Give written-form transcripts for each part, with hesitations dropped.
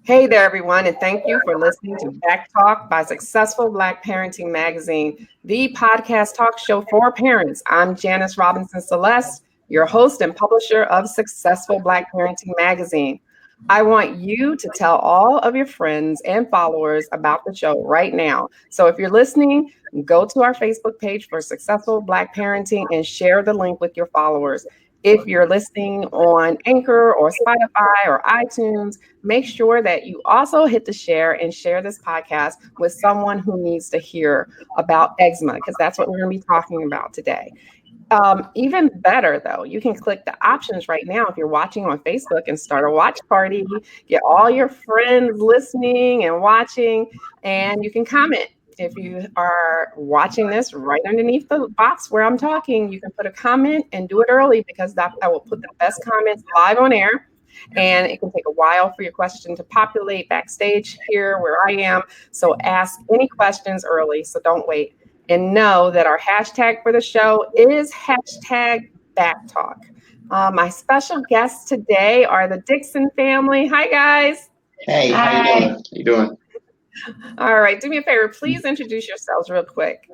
Hey there, everyone, and thank you for listening to Back Talk by Successful Black Parenting Magazine, the podcast talk show for parents. I'm Janice Robinson-Celeste, your host and publisher of Successful Black Parenting Magazine. I want you to tell all of your friends and followers about the show right now. So if you're listening, go to our Facebook page for Successful Black Parenting and share the link with your followers. If you're listening on Anchor or Spotify or iTunes, make sure that you also hit the share and share this podcast with someone who needs to hear about eczema, because that's what we're going to be talking about today. Even better, though, you can click the options right now if you're watching on Facebook and start a watch party. Get all your friends listening and watching, and you can comment. If you are watching this right underneath the box where I'm talking, you can put a comment and do it early because I will put the best comments live on air. And it can take a while for your question to populate backstage here where I am. So ask any questions early, so don't wait. And know that our hashtag for the show is hashtag BACKTALK. My special guests today are the Dixon family. Hi, guys. Hey, how you doing? How you doing? All right, do me a favor. Please introduce yourselves real quick.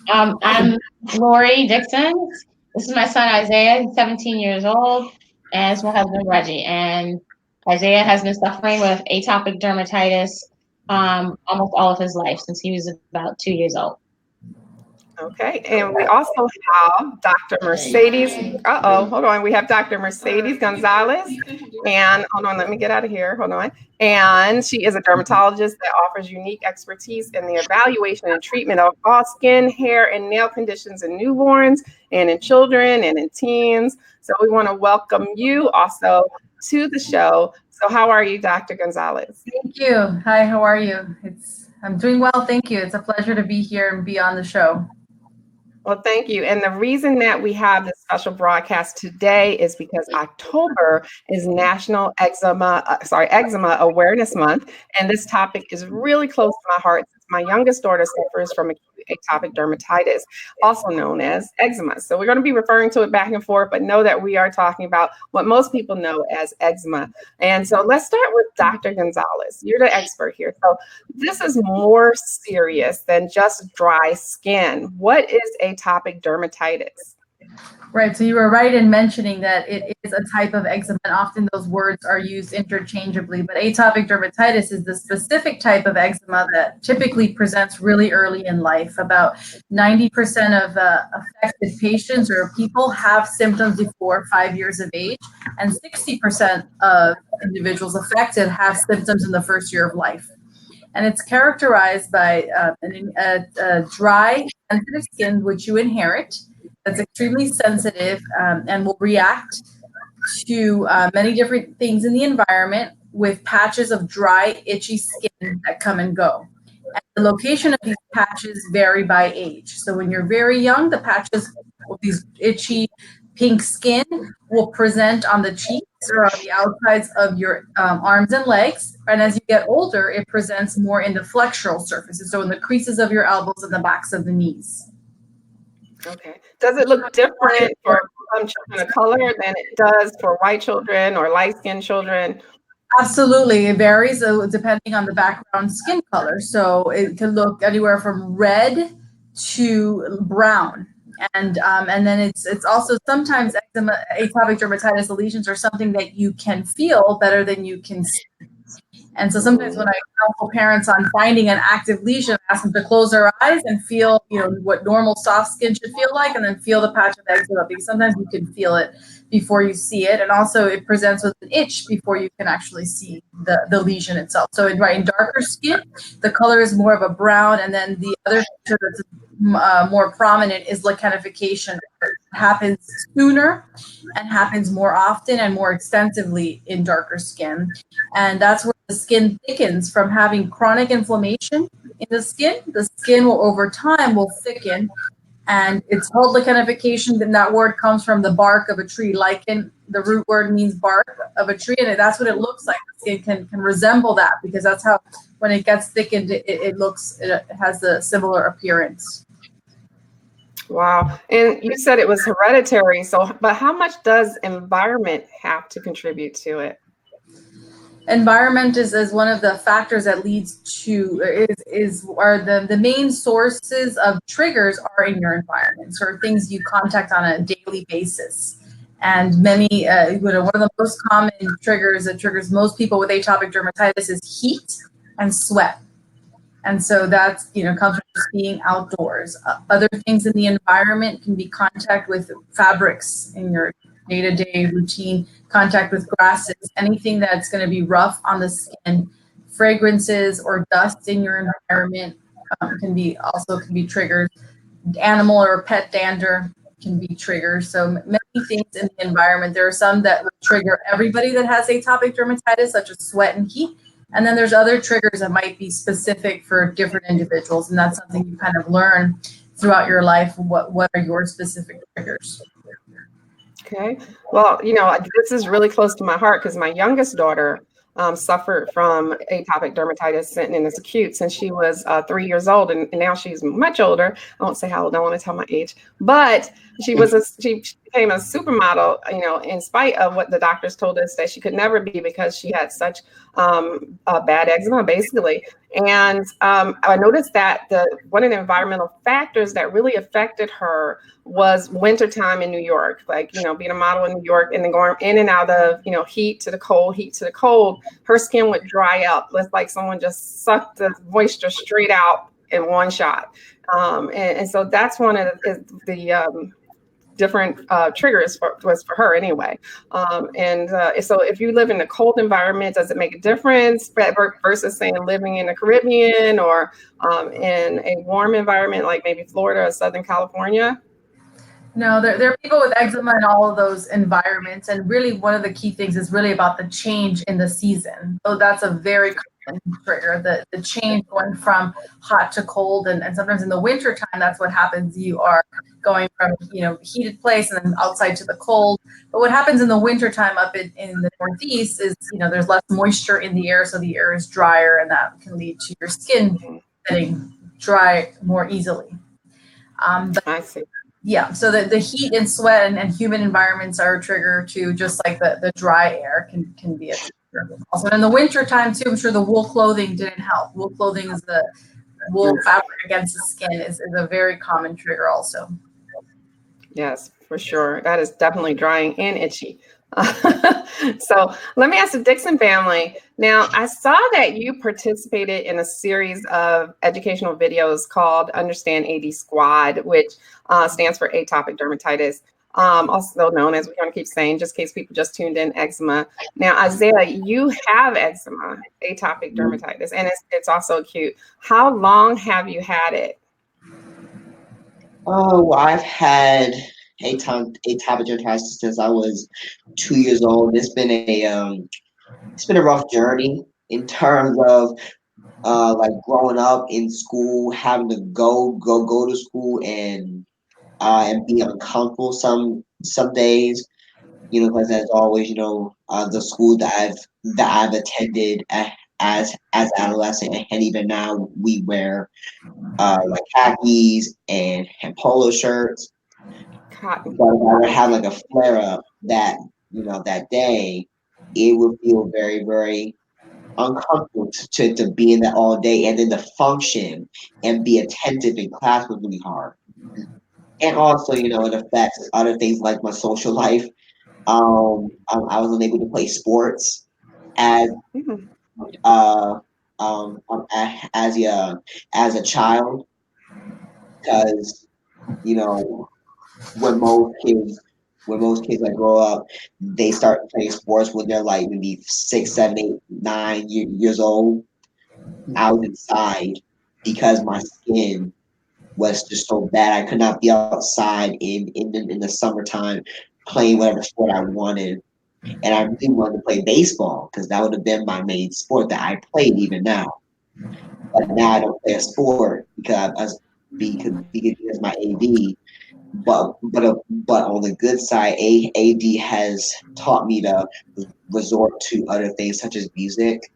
I'm Lori Dixon. This is my son Isaiah. He's 17 years old, and it's my husband Reggie. And Isaiah has been suffering with atopic dermatitis almost all of his life since he was about 2 years old. Okay, and we also have Dr. Mercedes. Hold on. We have Dr. Mercedes Gonzalez. And hold on, let me get out of here. Hold on. And she is a dermatologist that offers unique expertise in the evaluation and treatment of all skin, hair, and nail conditions in newborns and in children and in teens. So we want to welcome you also to the show. So how are you, Dr. Gonzalez? Thank you. Hi, how are you? I'm doing well, thank you. It's a pleasure to be here and be on the show. Well, thank you. And the reason that we have this special broadcast today is because October is National Eczema Awareness Month. And this topic is really close to my heart since my youngest daughter suffers from acute atopic dermatitis, also known as eczema. So we're going to be referring to it back and forth, but know that we are talking about what most people know as eczema. And so let's start with Dr. Gonzalez. You're the expert here. So this is more serious than just dry skin. What is atopic dermatitis? Right, so you were right in mentioning that it is a type of eczema, and often those words are used interchangeably, but atopic dermatitis is the specific type of eczema that typically presents really early in life. About 90% of affected patients or people have symptoms before 5 years of age, and 60% of individuals affected have symptoms in the first year of life. And it's characterized by a dry, sensitive skin, which you inherit, that's extremely sensitive and will react to many different things in the environment with patches of dry, itchy skin that come and go. And the location of these patches vary by age. So when you're very young, the patches with these itchy pink skin will present on the cheeks or on the outsides of your arms and legs. And as you get older, it presents more in the flexural surfaces, so in the creases of your elbows and the backs of the knees. Okay. Does it look different for some children of color than it does for white children or light-skinned children? Absolutely. It varies depending on the background skin color. So it can look anywhere from red to brown. And then it's also sometimes eczema, atopic dermatitis, the lesions are something that you can feel better than you can see. And so sometimes when I counsel parents on finding an active lesion, I ask them to close their eyes and feel, what normal soft skin should feel like, and then feel the patch of eczema, because sometimes you can feel it before you see it. And also it presents with an itch before you can actually see the lesion itself. So in darker skin, the color is more of a brown, and then the other picture that's more prominent is lichenification. It happens sooner and happens more often and more extensively in darker skin. And that's where the skin thickens from having chronic inflammation in the skin. The skin will over time will thicken, and it's called lichenification. And that word comes from the bark of a tree. Lichen, the root word means bark of a tree, and that's what it looks like. The skin can resemble that, because that's how, when it gets thickened, it has a similar appearance. Wow. And you said it was hereditary. But how much does environment have to contribute to it? Environment is one of the factors that leads to the main sources of triggers are in your environment, or things you contact on a daily basis. And many, one of the most common triggers that triggers most people with atopic dermatitis is heat and sweat. And so that's, comes from just being outdoors. Other things in the environment can be contact with fabrics in your day-to-day routine, contact with grasses, anything that's going to be rough on the skin, fragrances or dust in your environment can be triggers. Animal or pet dander can be triggers. So many things in the environment. There are some that will trigger everybody that has atopic dermatitis, such as sweat and heat. And then there's other triggers that might be specific for different individuals. And that's something you kind of learn throughout your life. What are your specific triggers? Okay. Well, this is really close to my heart because my youngest daughter suffered from atopic dermatitis, and it's acute since she was 3 years old, and now she's much older. I won't say how old. I don't want to tell my age, but she became a supermodel, in spite of what the doctors told us that she could never be because she had such bad eczema, basically. And I noticed that one of the environmental factors that really affected her was wintertime in New York, being a model in New York and then going in and out of, heat to the cold, her skin would dry up. It's like someone just sucked the moisture straight out in one shot. And so that's one of the different triggers was for her anyway. So if you live in a cold environment, does it make a difference versus saying living in the Caribbean or in a warm environment like maybe Florida or Southern California? No, there are people with eczema in all of those environments. And really one of the key things is really about the change in the season. So that's a very common trigger, the change going from hot to cold. And sometimes in the winter time, that's what happens. You are going from, heated place and then outside to the cold. But what happens in the winter time up in the Northeast is, there's less moisture in the air. So the air is drier, and that can lead to your skin getting dry more easily. I see. Yeah, so the heat and sweat and humid environments are a trigger too, just like the dry air can be a trigger. Also in the winter time too, I'm sure the wool clothing didn't help. Wool clothing is the wool fabric against the skin is a very common trigger also. Yes, for sure. That is definitely drying and itchy. So let me ask the Dixon family. Now, I saw that you participated in a series of educational videos called Understand AD Squad, which stands for atopic dermatitis, also known as, we're going to keep saying, just in case people just tuned in, eczema. Now, Isaiah, you have eczema, atopic dermatitis, and it's also acute. How long have you had it? Oh, I've had atopic dermatitis since I was 2 years old. It's been a rough journey in terms of growing up in school, having to go to school and be uncomfortable some days. Because as always, the school that I've attended as adolescent, and even now we wear khakis and polo shirts. Cotton. But if I would have a flare up that day, it would feel very, very uncomfortable to be in that all day, and then to function and be attentive in class was really hard. And also, it affects other things like my social life. I was unable to play sports as as a child because when most kids grow up, they start playing sports when they're maybe 6, 7, 8, 9 years old. I was inside because my skin was just so bad. I could not be outside in the summertime playing whatever sport I wanted. And I really wanted to play baseball because that would have been my main sport that I played even now. But now I don't play a sport because my AD. But on the good side, AD has taught me to resort to other things such as music.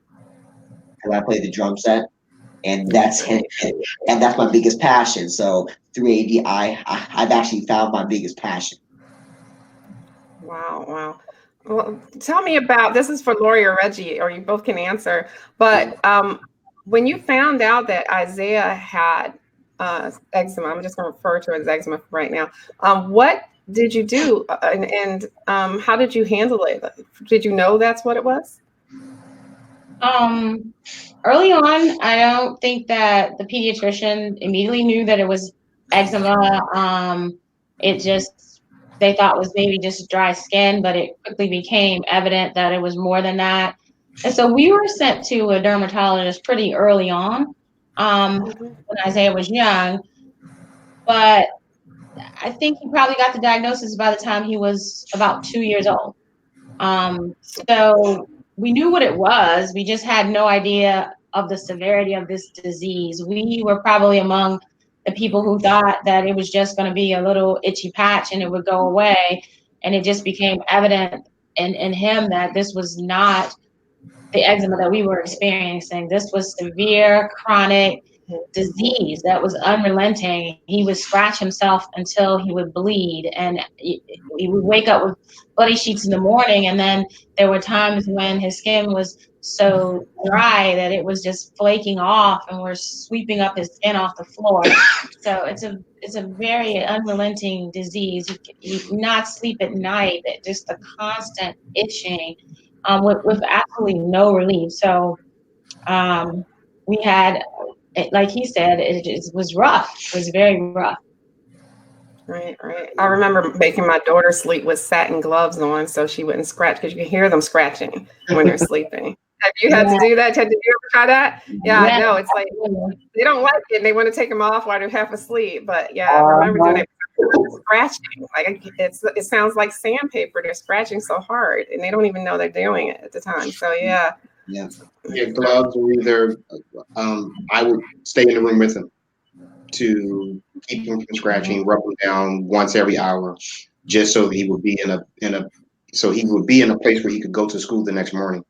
Because I play the drum set, and that's my biggest passion. So through AD, I've actually found my biggest passion. Wow. Well, tell me about, this is for Lori or Reggie, or you both can answer, but when you found out that Isaiah had eczema, I'm just going to refer to it as eczema right now, what did you do, and how did you handle it? Did you know that's what it was? Early on, I don't think that the pediatrician immediately knew that it was eczema. It just, they thought it was maybe just dry skin, but it quickly became evident that it was more than that. And so we were sent to a dermatologist pretty early on, when Isaiah was young. But I think he probably got the diagnosis by the time he was about 2 years old. So we knew what it was. We just had no idea of the severity of this disease. We were probably among the people who thought that it was just going to be a little itchy patch and it would go away. And it just became evident in him that this was not the eczema that we were experiencing. This was severe, chronic disease that was unrelenting. He would scratch himself until he would bleed, and he would wake up with bloody sheets in the morning. And then there were times when his skin was so dry that it was just flaking off, and we're sweeping up his skin off the floor. So it's a very unrelenting disease. You not sleep at night. Just the constant itching, with absolutely no relief. So we had, like he said, it was rough. It was very rough. Right. I remember making my daughter sleep with satin gloves on so she wouldn't scratch, because you can hear them scratching when they're sleeping. Have you had to do that? Did you ever try that? Yeah, I know. It's like they don't like it and they want to take them off while they're half asleep. But yeah, I remember doing it. Scratching, like it sounds like sandpaper. They're scratching so hard, and they don't even know they're doing it at the time. So yeah. Gloves were either I would stay in the room with him to keep him from scratching, rub him down once every hour, just so he would be in a place where he could go to school the next morning.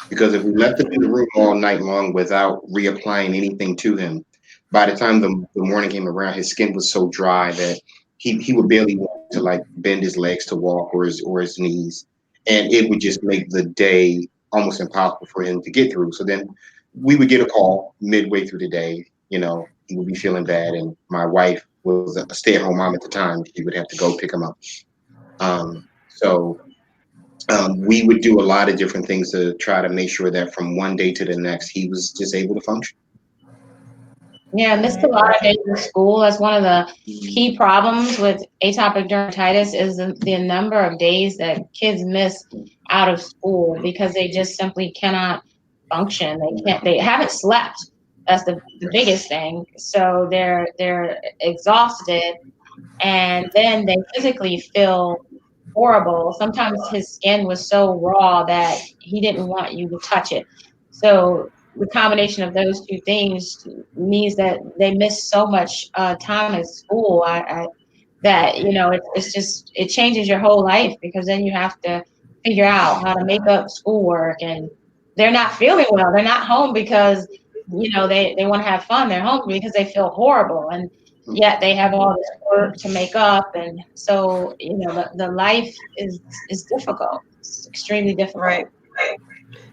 Because if we left him in the room all night long without reapplying anything to him, by the time the morning came around, his skin was so dry that he would barely want to like bend his legs to walk, or his knees, and it would just make the day almost impossible for him to get through. So then we would get a call midway through the day. He would be feeling bad, and my wife was a stay-at-home mom at the time. She would have to go pick him up. We would do a lot of different things to try to make sure that from one day to the next, he was just able to function. Yeah, missed a lot of days in school. That's one of the key problems with atopic dermatitis, is the number of days that kids miss out of school because they just simply cannot function. They haven't slept. That's the biggest thing. So they're exhausted, and then they physically feel horrible. Sometimes his skin was so raw that he didn't want you to touch it. So the combination of those two things means that they miss so much time at school. That it changes your whole life, because then you have to figure out how to make up schoolwork, and they're not feeling well. They're not home because they want to have fun. They're home because they feel horrible, and yet they have all this work to make up, and so the life is difficult. It's extremely difficult. Right.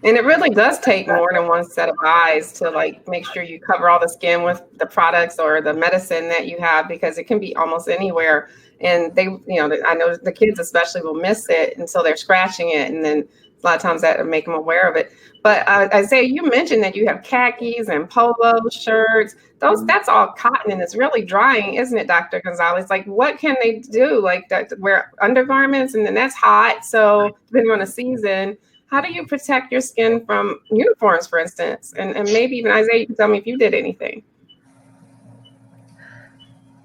And it really does take more than one set of eyes to like make sure you cover all the skin with the products or the medicine that you have, because it can be almost anywhere. And they, I know the kids especially will miss it until they're scratching it, and then a lot of times that will make them aware of it. But Isaiah, you mentioned that you have khakis and polo shirts. That's all cotton, and it's really drying, isn't it, Dr. Gonzalez? Like, what can they do? Like, wear undergarments, and then that's hot. So depending on the season, how do you protect your skin from uniforms, for instance? And maybe even Isaiah, you can tell me if you did anything.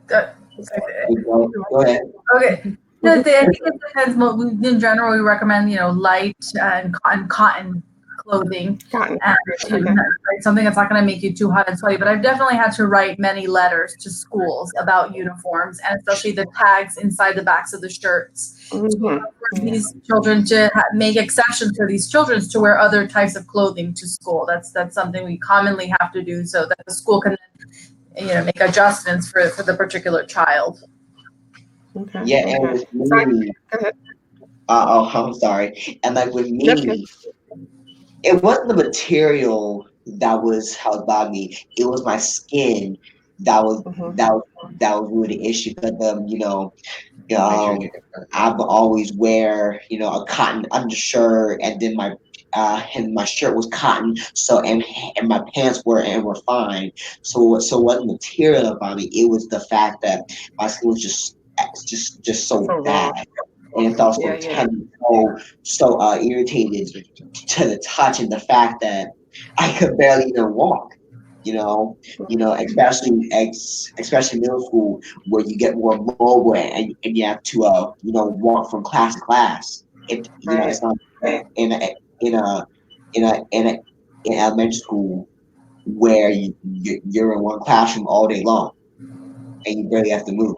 Go ahead. Okay. No, I think it depends. In general, we recommend light and cotton clothing, something that's not going to make you too hot and sweaty. But I've definitely had to write many letters to schools about uniforms, and especially the tags inside the backs of the shirts. These children to make exceptions for these children to wear other types of clothing to school. That's something we commonly have to do, so that the school can make adjustments for the particular child. Yeah, and with me, I'm sorry. And like with That's good. me, it wasn't the material that was held by me. It was my skin that was Mhm. that was really the issue. But Measure um, it. I would always wear, a cotton undershirt, and then my shirt was cotton. So and my pants were fine. So it wasn't material about me. It was the fact that my skin was just so So bad, raw. and it felt Yeah, so yeah. tender, so irritated to the touch, and the fact that I could barely even walk. Especially middle school, where you get more mobile, and you have to walk from class to class. Right. It's not in a in a in a in a in elementary school where you're in one classroom all day long and you barely have to move.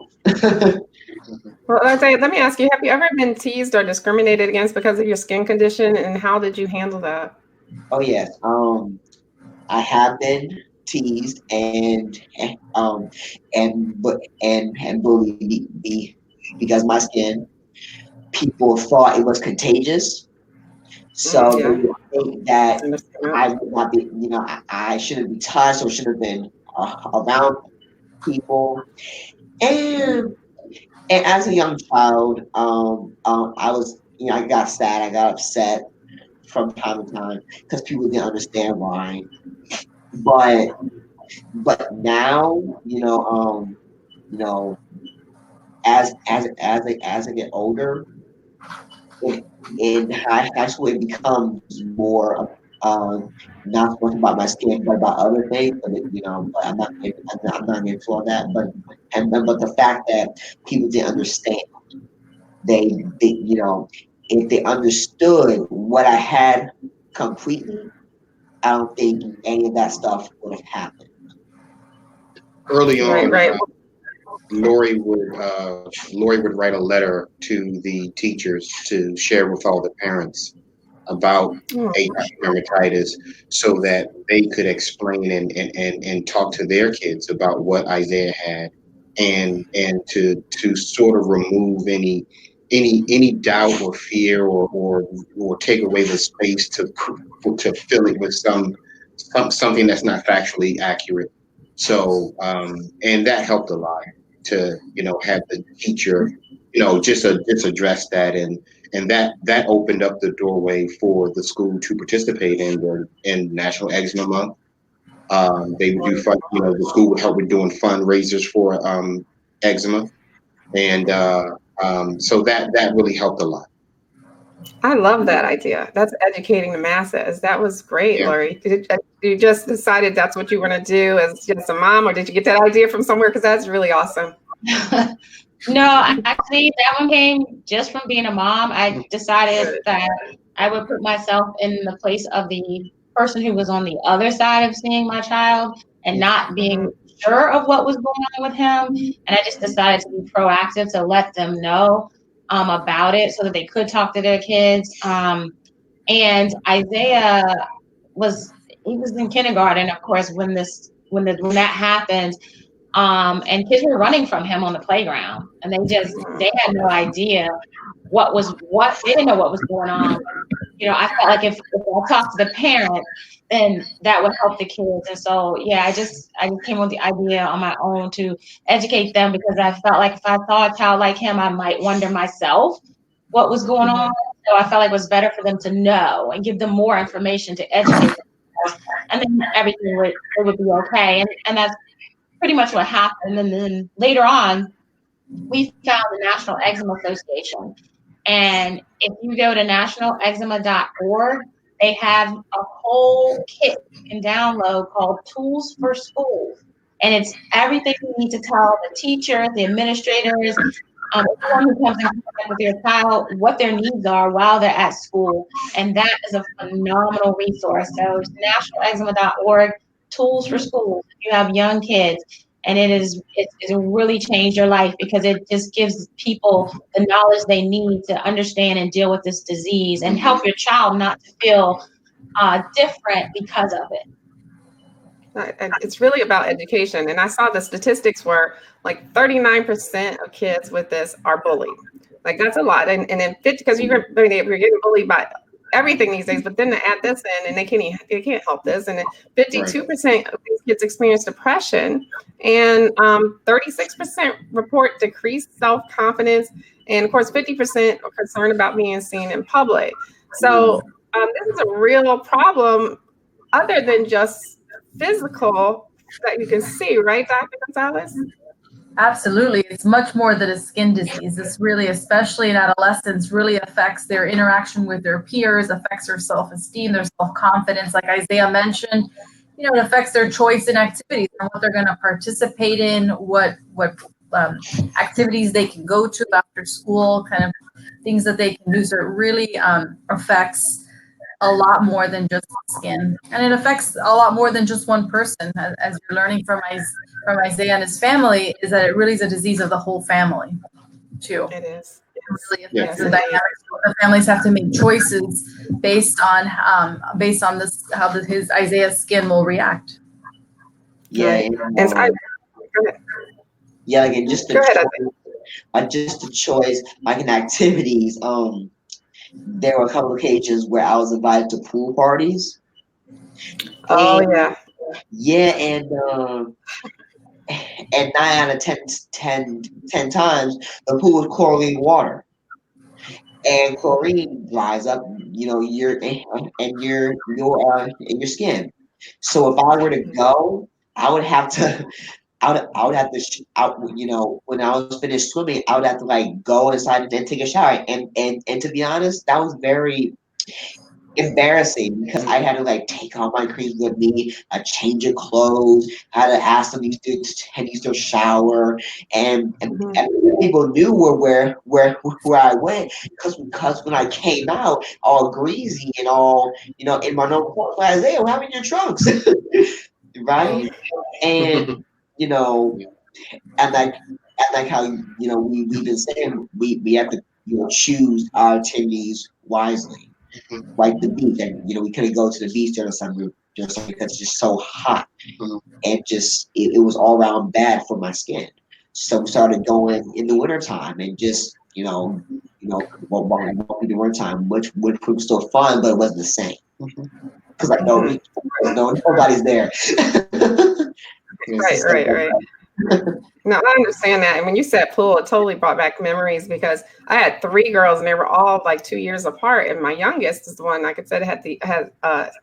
Well, Isaiah, let me ask you, have you ever been teased or discriminated against because of your skin condition, and how did you handle that? Oh yes, I have been teased and bullied because my skin. People thought it was contagious, so they Yeah, would think that I understand I would not be, I shouldn't be touched or should have been around people. And and as a young child, I was, I got sad, I got upset from time to time because people didn't understand why. But but now, you know, as I get older, in, in high school, it becomes more not so much about my skin, but about other things. But I'm not into all that. But the fact that people didn't understand, they if they understood what I had completely, I don't think any of that stuff would have happened. Early Right, on, right. Lori would write a letter to the teachers to share with all the parents about Oh, atopic dermatitis, so that they could explain and talk to their kids about what Isaiah had, and to sort of remove any doubt or fear, or take away the space to fill it with something that's not factually accurate. So and that helped a lot to have the teacher just address that, and that opened up the doorway for the school to participate in National Eczema Month. They would do fun, the school would help with doing fundraisers for eczema, and so that really helped a lot. I love that idea. That's educating the masses. That was great, Yeah. Lori. You just decided that's what you were going to do as just a mom, or did you get that idea from somewhere? Because that's really awesome. No, actually, that one came just from being a mom. I decided that I would put myself in the place of the person who was on the other side of seeing my child and not being sure of what was going on with him. And I just decided to be proactive to let them know about it so that they could talk to their kids. And Isaiah he was in kindergarten, of course, when that happened. And kids were running from him on the playground, and they had no idea what they didn't know what was going on. I felt like if I talked to the parent, then that would help the kids. And so, yeah, I just came with the idea on my own to educate them, because I felt like if I saw a child like him, I might wonder myself what was going on. So I felt like it was better for them to know and give them more information to educate themselves, and then everything would be okay. And that's pretty much what happened. And then later on, we found the National Eczema Association. And if you go to nationaleczema.org, they have a whole kit you can download called Tools for Schools. And it's everything you need to tell the teachers, the administrators, anyone who comes in contact with your child, what their needs are while they're at school. And that is a phenomenal resource. So it's nationaleczema.org, Tools for Schools. If you have young kids, and it really changed your life, because it just gives people the knowledge they need to understand and deal with this disease and help your child not to feel different because of it. And it's really about education. And I saw the statistics were like 39% of kids with this are bullied. Like that's a lot. And then 50, because you're getting bullied by everything these days, but then to add this in, and they can't help this. And then 52% of these kids experience depression, and 36% report decreased self-confidence, and of course 50% are concerned about being seen in public. So this is a real problem, other than just physical, that you can see, right, Dr. Gonzalez? Absolutely. It's much more than a skin disease. This really, especially in adolescents, really affects their interaction with their peers, affects their self-esteem, their self-confidence. Like Isaiah mentioned, it affects their choice in activities and what they're going to participate in, what activities they can go to after school, kind of things that they can do. So it really affects a lot more than just skin. And it affects a lot more than just one person, as you're learning from Isaiah and his family, is that it really is a disease of the whole family, too. It is. It really affects the dynamics. The families have to make choices based on this, how his Isaiah's skin will react. Yeah. Right. And so again, just the choice, like in activities. There were a couple of occasions where I was invited to pool parties. Oh, and, and 9 out of 10 times, the pool was chlorine water. And chlorine dries up, your skin. So if I were to go, I would have to, when I was finished swimming, I would have to go inside and take a shower. And to be honest, that was very embarrassing, because I had to take all my creams with me, a change of clothes, had to ask them to use their shower, and people knew where I went, because when I came out all greasy and all in my normal clothes, Isaiah, what happened to your trunks? Right? And and how we've been saying, we have to choose our attendees wisely. Like the beach, and we couldn't go to the beach during the summer because it's just so hot, and just it was all around bad for my skin. So we started going in the wintertime, and just walking in the wintertime, which was still fun, but it wasn't the same, because nobody's there. Right. No, I understand that. And when you said pool, it totally brought back memories, because I had 3 girls and they were all 2 years apart. And my youngest is the one, like I said, had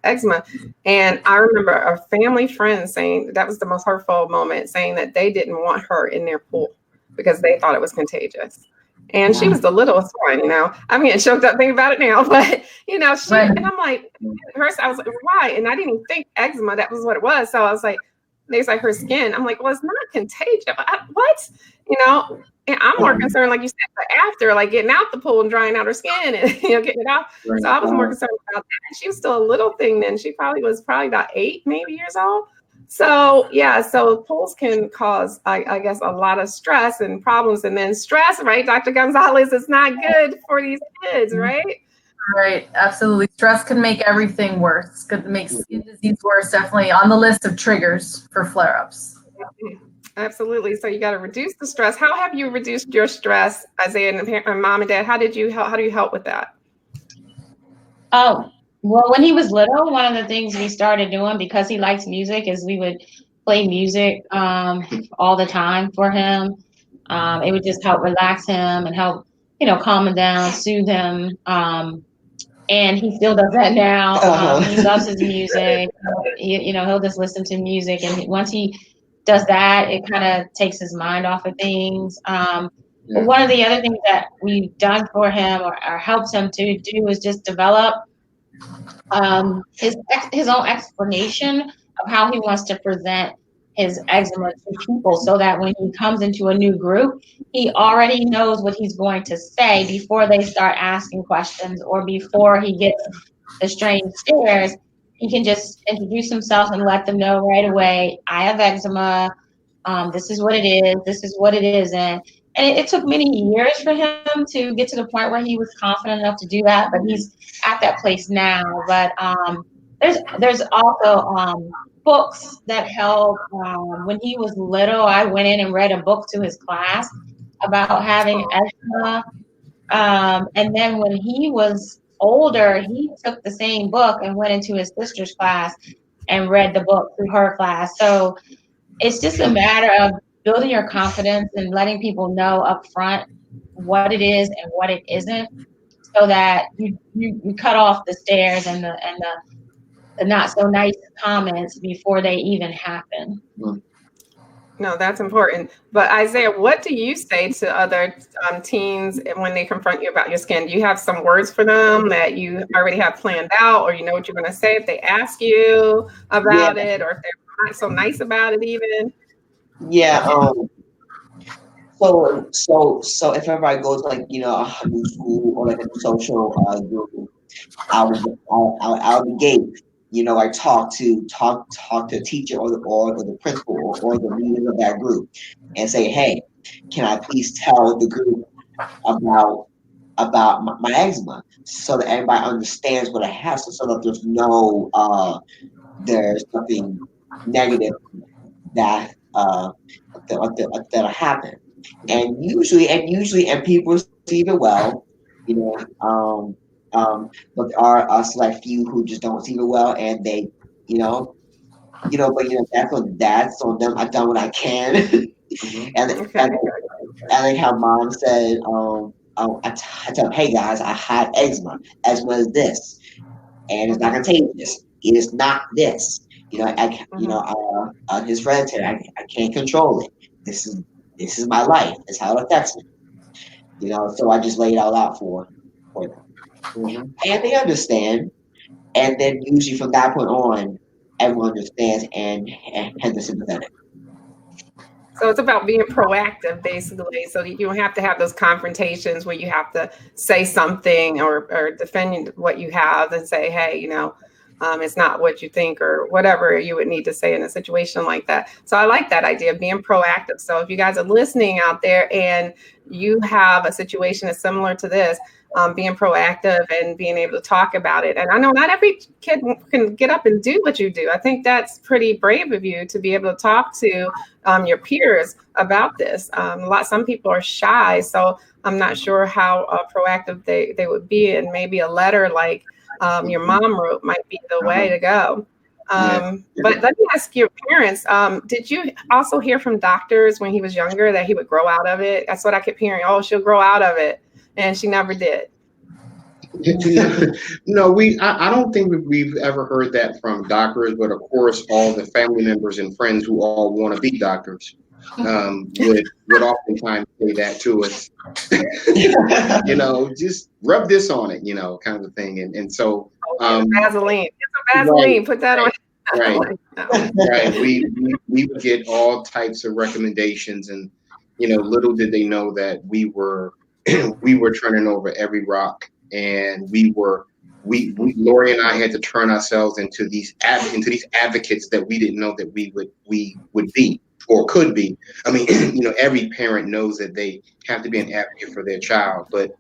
eczema. And I remember a family friend saying that was the most hurtful moment, saying that they didn't want her in their pool because they thought it was contagious. And she was the littlest one, I'm getting choked up thinking about it now, but and I'm like, first I was like, why? And I didn't even think eczema, that was what it was. So I was like, there's her skin. I'm like, well, it's not contagious. What? And I'm more concerned, like you said, after, getting out the pool and drying out her skin and, getting it out. Right. So I was more concerned about that. She was still a little thing then. She was about 8 maybe years old. So, so pools can cause, I guess, a lot of stress and problems. And then stress, right, Dr. Gonzalez, is not good for these kids, right? Right, absolutely. Stress can make everything worse. Could make skin disease worse. Definitely on the list of triggers for flare-ups. Absolutely. So you got to reduce the stress. How have you reduced your stress, Isaiah and mom and dad? How do you help with that? Well, when he was little, one of the things we started doing, because he likes music, is we would play music all the time for him. It would just help relax him and help, calm him down, soothe him. And he still does that now. He loves his music. He'll just listen to music. And once he does that, it kind of takes his mind off of things. But one of the other things that we've done for him or helps him to do is just develop his own explanation of how he wants to present his eczema to people, so that when he comes into a new group, he already knows what he's going to say before they start asking questions, or before he gets the strange stares. He can just introduce himself and let them know right away, I have eczema. This is what it is. This is what it is. And it took many years for him to get to the point where he was confident enough to do that, but he's at that place now. But there's also books that help. When he was little, I went in and read a book to his class about having eczema. And then when he was older, he took the same book and went into his sister's class and read the book through her class. So it's just a matter of building your confidence and letting people know up front what it is and what it isn't, so that you cut off the stares and the not so nice comments before they even happen. No, that's important. But Isaiah, what do you say to other teens when they confront you about your skin? Do you have some words for them that you already have planned out, or you know what you're going to say if they ask you about it, or if they're not so nice about it even? Yeah. So if ever I go to like a new school or like a new social group, out the gate, I talk to the teacher or the principal or the leader of that group and say, hey, can I please tell the group about my eczema, so that everybody understands what I have, so that there's nothing negative that that'll happen. And usually people receive it well, you know. But there are a select few who just don't receive it well, and they, you know, but that's on them. I've done what I can, and, Okay. and like how mom said, I tell them, hey guys, I have eczema. Eczema is this, and it's not contagious. It is not this. His hereditary. I can't control it. This is my life. It's how it affects me. So I just lay it all out for them, and they understand. And then usually from that point on, everyone understands and is sympathetic. So it's about being proactive, basically, so that you don't have to have those confrontations where you have to say something or defend what you have and say, hey, it's not what you think, or whatever you would need to say in a situation like that. So I like that idea of being proactive. So if you guys are listening out there and you have a situation that's similar to this, being proactive and being able to talk about it. And I know not every kid can get up and do what you do. I think that's pretty brave of you to be able to talk to your peers about this. Some people are shy, so I'm not sure how proactive they would be. And maybe a letter like your mom wrote might be the way to go. But let me ask your parents, did you also hear from doctors when he was younger that he would grow out of it? That's what I kept hearing. Oh, she'll grow out of it. And she never did. No, I don't think we've ever heard that from doctors, but of course, all the family members and friends who all want to be doctors would oftentimes say that to us. Just rub this on it, kind of thing. And so Vaseline. Get some Vaseline. Right, put that on. Right. Right. We would get all types of recommendations, and little did they know that we were turning over every rock, and Lori and I had to turn ourselves into these advocates that we didn't know that we would be or could be. I mean, every parent knows that they have to be an advocate for their child, but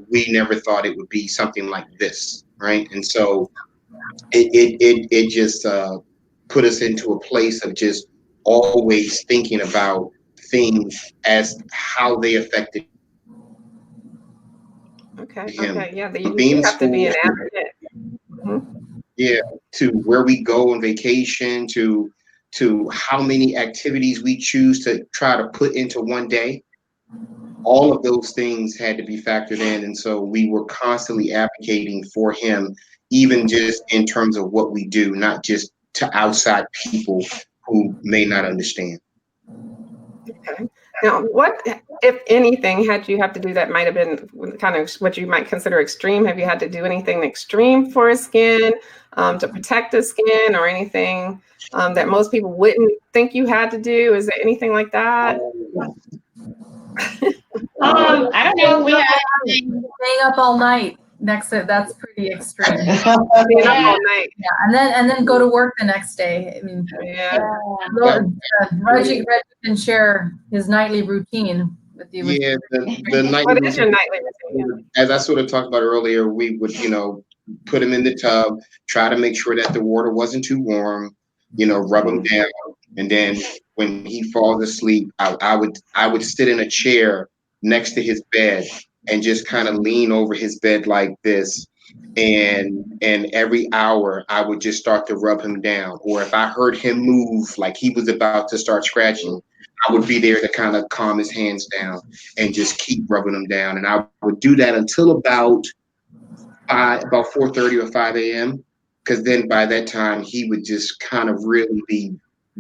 we never thought it would be something like this, right? And so it just put us into a place of just always thinking about things as how they affected him. Okay, yeah, you have to be an advocate. Yeah, to where we go on vacation, to how many activities we choose to try to put into one day. All of those things had to be factored in, and so we were constantly advocating for him, even just in terms of what we do, not just to outside people who may not understand. Okay. Now, what, if anything, had you have to do that might have been kind of what you might consider extreme? Have you had to do anything extreme for his skin, to protect his skin, or anything that most people wouldn't think you had to do? Is there anything like that? I don't know. We have staying up all night that's pretty extreme. Staying up all night. Yeah, and then go to work the next day. I mean, Reggie can share his nightly routine with you. Yeah, the nightly What is your nightly routine? As I sort of talked about earlier, we would, put him in the tub, try to make sure that the water wasn't too warm, rub him down, and then when he falls asleep, I would sit in a chair next to his bed and just kind of lean over his bed like this. And every hour I would just start to rub him down. Or if I heard him move like he was about to start scratching, I would be there to kind of calm his hands down and just keep rubbing him down. And I would do that until about 4:30 or 5 a.m. Because then by that time he would just kind of really be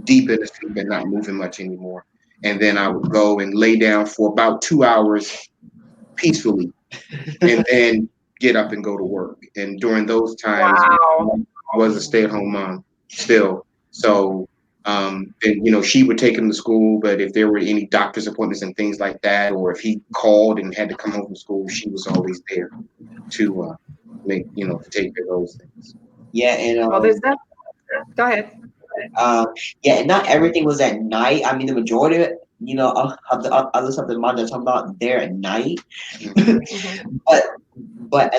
deep in the sleep and not moving much anymore. And then I would go and lay down for about 2 hours peacefully, and then get up and go to work. And during those times, Wow. I was a stay-at-home mom still. So then, she would take him to school, but if there were any doctor's appointments and things like that, or if he called and had to come home from school, she was always there to to take care of those things. Yeah, and Well, there's that. Go ahead. yeah, and not everything was at night. I mean, the majority of it, of the other stuff that Mom talking about there at night. Mhm. But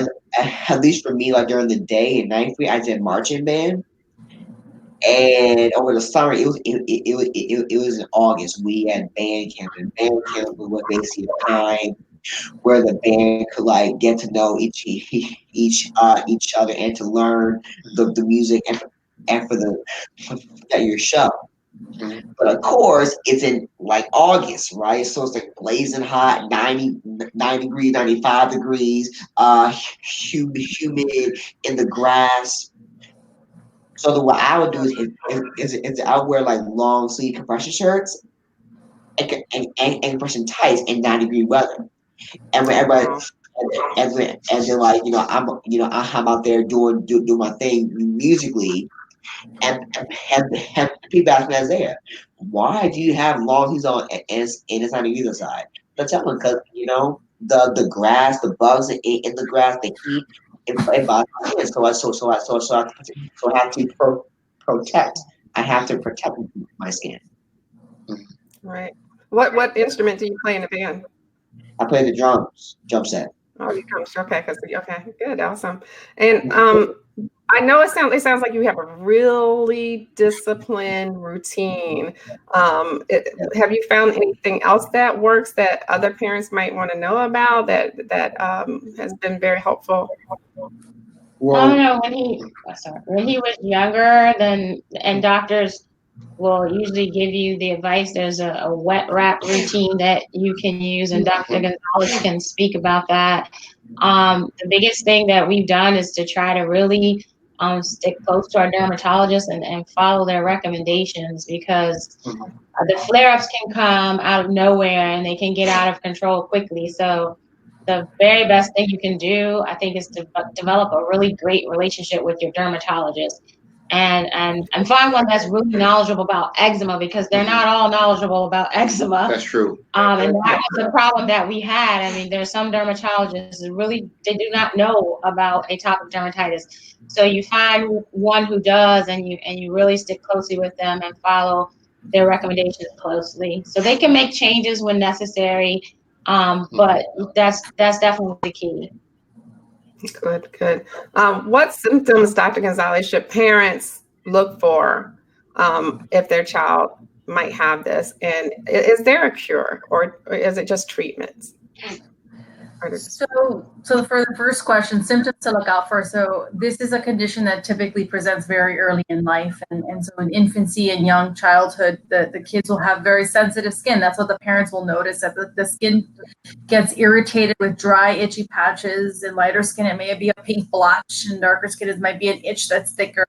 at least for me, like during the day and night, I did marching band. And over the summer, it was in August. We had band camp, and band camp was basically a time where the band could like get to know each other and to learn the music and for your show. But of course, it's in like August, right? So it's like blazing hot, 90 degrees, 95 degrees, humid in the grass. So what I would do is I would wear like long sleeve compression shirts and compression tights in 90-degree weather. And when everybody, Wow. and then like I'm out there doing my thing musically, and people ask me, Isaiah, why do you have long sleeves on and it's on the other side? I tell them because the grass, the bugs in the grass, the heat, it bothers my skin. So I have to protect. I have to protect my skin. Right. What instrument do you play in the band? I play the drums, drum set. Oh, you come. Okay, okay, good, awesome. And I know it sounds like you have a really disciplined routine. Have you found anything else that works that other parents might want to know about that has been very helpful? Oh no, when he was younger, and doctors will usually give you the advice. There's a wet wrap routine that you can use, and Dr. Gonzalez can speak about that. The biggest thing that we've done is to try to really stick close to our dermatologists and follow their recommendations, because the flare-ups can come out of nowhere and they can get out of control quickly. So the very best thing you can do, I think, is to develop a really great relationship with your dermatologist, and find one that's really knowledgeable about eczema, because they're not all knowledgeable about eczema. That's true. And that was the problem that we had. I mean, there's some dermatologists that they do not know about atopic dermatitis. So you find one who does, and you really stick closely with them and follow their recommendations closely, so they can make changes when necessary. But that's definitely the key. Good. What symptoms, Dr. Gonzalez, should parents look for if their child might have this? And is there a cure, or is it just treatments? So for the first question, symptoms to look out for. So this is a condition that typically presents very early in life. And so in infancy and young childhood, the kids will have very sensitive skin. That's what the parents will notice, that the skin gets irritated with dry, itchy patches. In lighter skin, it may be a pink blotch. In darker skin, it might be an itch that's thicker.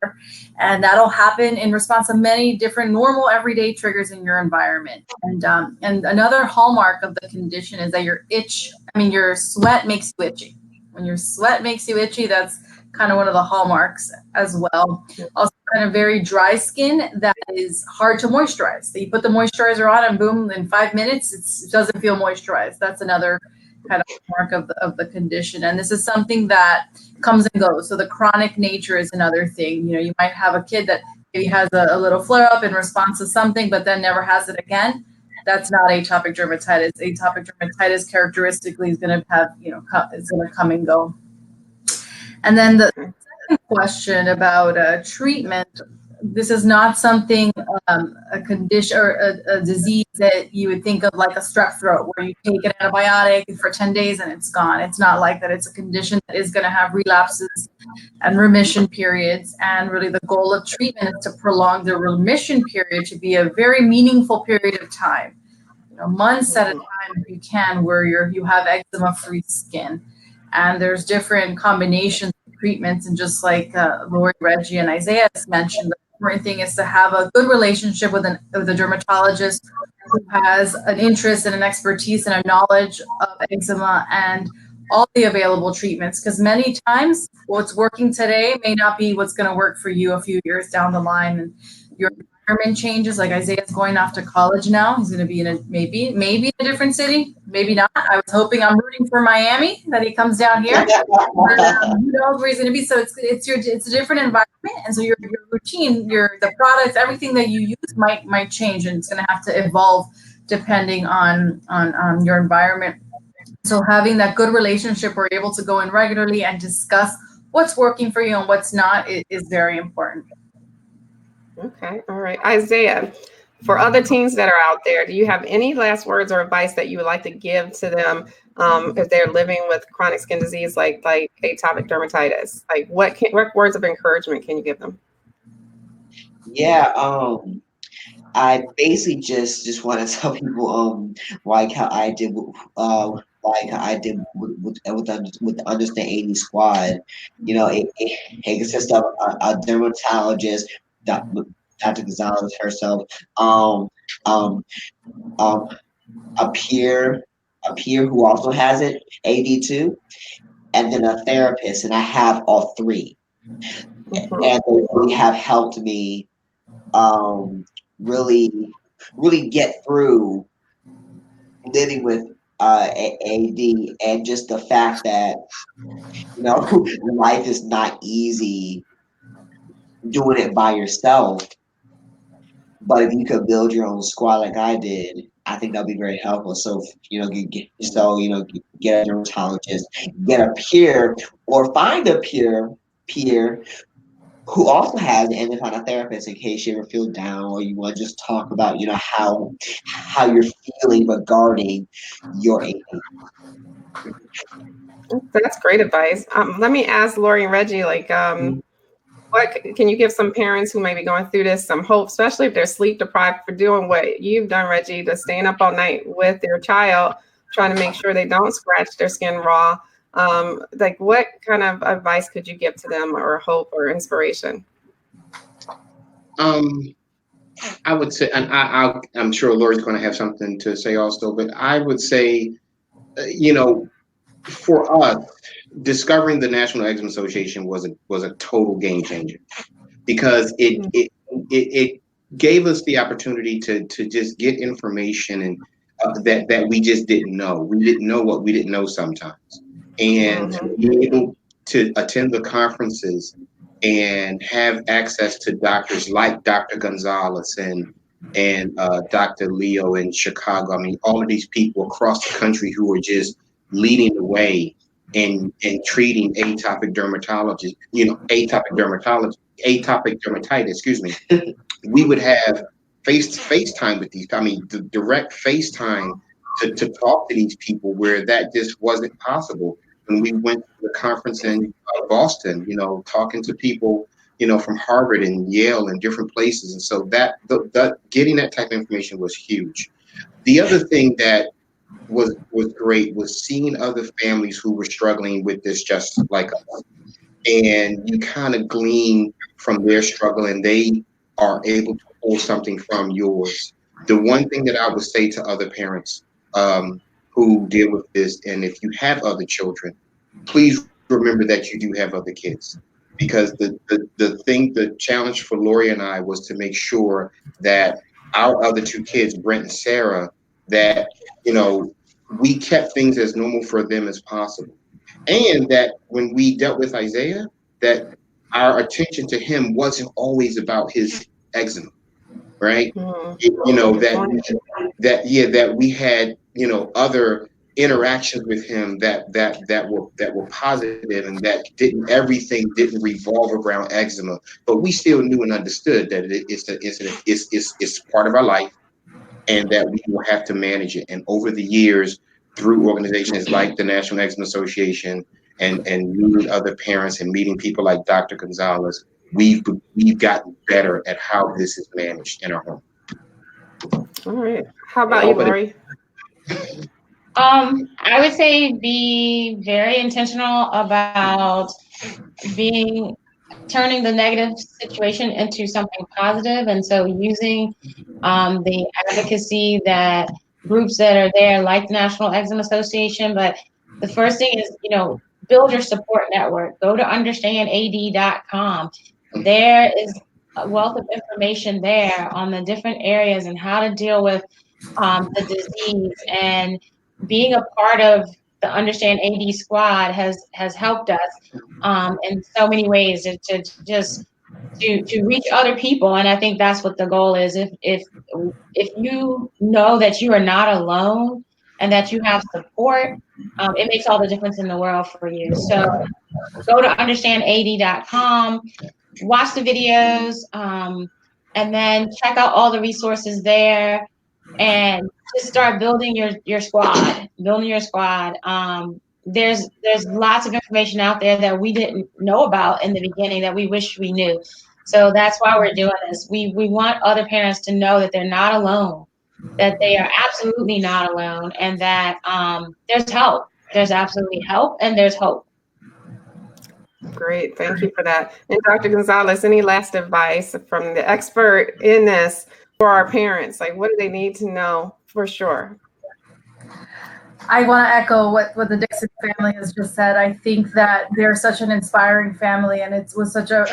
And that'll happen in response to many different normal everyday triggers in your environment. And another hallmark of the condition is that your sweat makes you itchy. When your sweat makes you itchy, that's kind of one of the hallmarks as well. Also, kind of very dry skin that is hard to moisturize. So you put the moisturizer on and boom, in 5 minutes, it doesn't feel moisturized. That's another kind of mark of the condition. And this is something that comes and goes. So the chronic nature is another thing. You might have a kid that maybe has a little flare up in response to something, but then never has it again. That's not atopic dermatitis. Atopic dermatitis characteristically is going to have, it's going to come and go. And then the second question about treatment, this is not something, a condition or a disease that you would think of like a strep throat, where you take an antibiotic for 10 days and it's gone. It's not like that. It's a condition that is going to have relapses and remission periods. And really the goal of treatment is to prolong the remission period to be a very meaningful period of time, months at a time if you can, where you have eczema-free skin. And there's different combinations of treatments. And just like Lori, Reggie, and Isaiah mentioned, the important thing is to have a good relationship with a dermatologist who has an interest and an expertise and a knowledge of eczema and all the available treatments. Because many times what's working today may not be what's going to work for you a few years down the line. And your environment changes. Like Isaiah's going off to college now. He's going to be in maybe in a different city, maybe not. I'm rooting for Miami, that he comes down here. Who knows where he's going to be? So it's a different environment, and so your routine, the products, everything that you use might change, and it's going to have to evolve depending on your environment. So having that good relationship, where you're able to go in regularly and discuss what's working for you and what's not is very important. Okay. All right. Isaiah, for other teens that are out there, do you have any last words or advice that you would like to give to them if they're living with chronic skin disease like atopic dermatitis? Like what words of encouragement can you give them? Yeah, I basically just want to tell people like how I did with the Understand 80 Squad. It consists of a dermatologist, Dr. Gonzalez herself, a peer who also has it, AD too, and then a therapist, and I have all three, and they really have helped me really get through living with AD, and just the fact that life is not easy doing it by yourself. But if you could build your own squad like I did, I think that'd be very helpful. So get a dermatologist, get a peer, or find a peer who also has an independent therapist in case you ever feel down or you want to just talk about how you're feeling regarding your AD. That's great advice. Let me ask Lori and Reggie, what can you give some parents who may be going through this some hope, especially if they're sleep deprived, for doing what you've done, Reggie, to staying up all night with their child, trying to make sure they don't scratch their skin raw? What kind of advice could you give to them, or hope or inspiration? I would say, and I'm sure Lori's going to have something to say also, but I would say, for us, discovering the National Eczema Association was a total game changer, because it gave us the opportunity to just get information and that we just didn't know. We didn't know what we didn't know sometimes, and to be able to attend the conferences and have access to doctors like Dr. Gonzalez and Dr. Leo in Chicago. I mean, all of these people across the country who are just leading the way in treating atopic dermatitis, excuse me. We would have FaceTime with these. I mean, the direct FaceTime to talk to these people, where that just wasn't possible. When we went to the conference in Boston, talking to people, from Harvard and Yale and different places. And so that getting that type of information was huge. The other thing that was great was seeing other families who were struggling with this just like us. And you kind of glean from their struggle, and they are able to pull something from yours. The one thing that I would say to other parents who deal with this, and if you have other children, please remember that you do have other kids, because the challenge for Lori and I was to make sure that our other two kids, Brent and Sarah, that we kept things as normal for them as possible, and that when we dealt with Isaiah, that our attention to him wasn't always about his eczema, right? That we had other interactions with him that were positive, and that everything didn't revolve around eczema, but we still knew and understood that it's part of our life, and that we will have to manage it. And over the years, through organizations like the National Eczema Association and meeting other parents and meeting people like Dr. Gonzalez, we've gotten better at how this is managed in our home. All right. How about you, Lori? I would say be very intentional about turning the negative situation into something positive. And so using the advocacy that groups that are there, like the National Eczema Association. But the first thing is, build your support network. Go to understandad.com. There is a wealth of information there on the different areas and how to deal with the disease. And being a part of the Understand AD squad has helped us in so many ways to reach other people. And I think that's what the goal is. If you know that you are not alone and that you have support, it makes all the difference in the world for you. So go to understandad.com, watch the videos, and then check out all the resources there, and just start building your squad. There's lots of information out there that we didn't know about in the beginning that we wish we knew. So that's why we're doing this. We want other parents to know that they're not alone, that they are absolutely not alone, and that there's help. There's absolutely help, and there's hope. Great. Thank you for that. And Dr. Gonzalez, any last advice from the expert in this for our parents? Like, what do they need to know for sure? I want to echo what the Dixon family has just said. I think that they're such an inspiring family, and it was so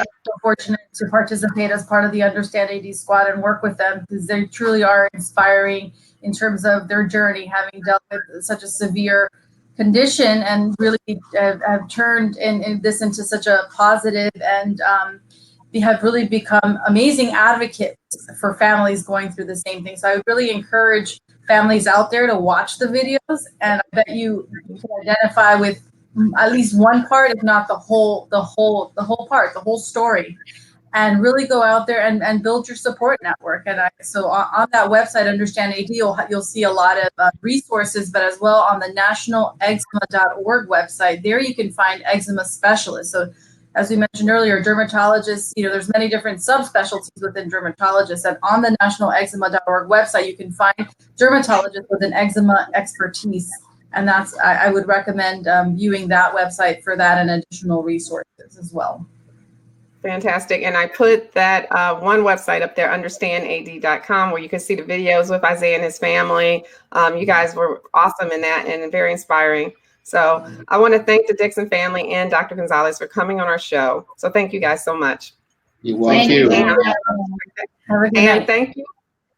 fortunate to participate as part of the Understand AD squad and work with them, because they truly are inspiring in terms of their journey, having dealt with such a severe condition and really have turned this into such a positive, and they have really become amazing advocates for families going through the same thing. So I would really encourage families out there to watch the videos, and I bet you can identify with at least one part, if not the whole part, the whole story, and really go out there and build your support network. And so on that website, Understand AD, you'll see a lot of resources, but as well on the nationaleczema.org website, there you can find eczema specialists. So as we mentioned earlier, dermatologists, there's many different subspecialties within dermatologists, and on the nationaleczema.org website, you can find dermatologists with an eczema expertise. And I would recommend viewing that website for that and additional resources as well. Fantastic. And I put that one website up there, understandad.com, where you can see the videos with Isaiah and his family. You guys were awesome in that and very inspiring. So I want to thank the Dixon family and Dr. Gonzalez for coming on our show. So thank you guys so much. You're welcome. And thank you.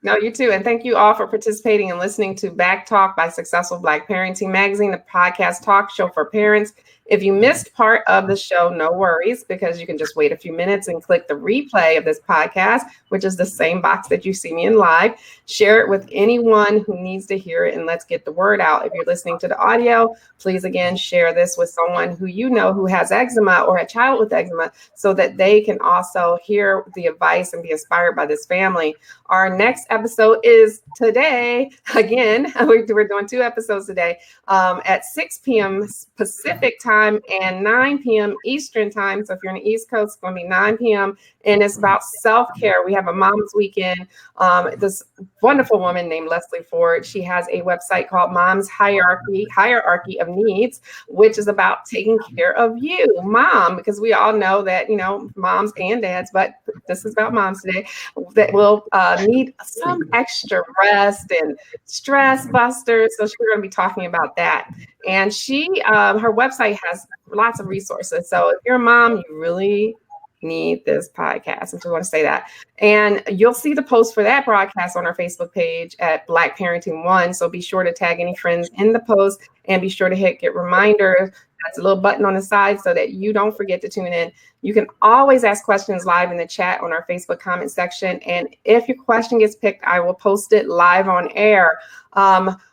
No, you too. And thank you all for participating and listening to Back Talk by Successful Black Parenting Magazine, the podcast talk show for parents. If you missed part of the show, no worries, because you can just wait a few minutes and click the replay of this podcast, which is the same box that you see me in live. Share it with anyone who needs to hear it, and let's get the word out. If you're listening to the audio, please, again, share this with someone who you know who has eczema or a child with eczema, so that they can also hear the advice and be inspired by this family. Our next episode is today. Again, we're doing 2 episodes today at 6 p.m. Pacific time and 9 p.m. Eastern time. So if you're on the East Coast, it's going to be 9 p.m. And it's about self-care. We have a mom's weekend. This wonderful woman named Leslie Ford, she has a website called Mom's Hierarchy of Needs, which is about taking care of you, mom, because we all know that, moms and dads, but this is about moms today, that will need some extra rest and stress busters. So she's going to be talking about that. And her website has lots of resources. So if you're a mom, you really need this podcast. I just want to say that. And you'll see the post for that broadcast on our Facebook page at Black Parenting One. So be sure to tag any friends in the post, and be sure to get reminders. That's a little button on the side so that you don't forget to tune in. You can always ask questions live in the chat on our Facebook comment section. And if your question gets picked, I will post it live on air.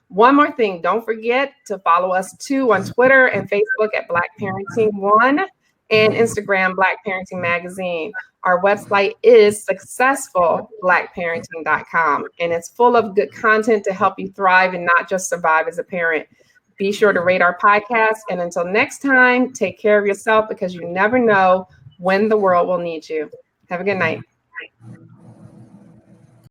One more thing, don't forget to follow us too on Twitter and Facebook at Black Parenting One and Instagram, Black Parenting Magazine. Our website is successfulblackparenting.com, and it's full of good content to help you thrive and not just survive as a parent. Be sure to rate our podcast. And until next time, take care of yourself because you never know when the world will need you. Have a good night.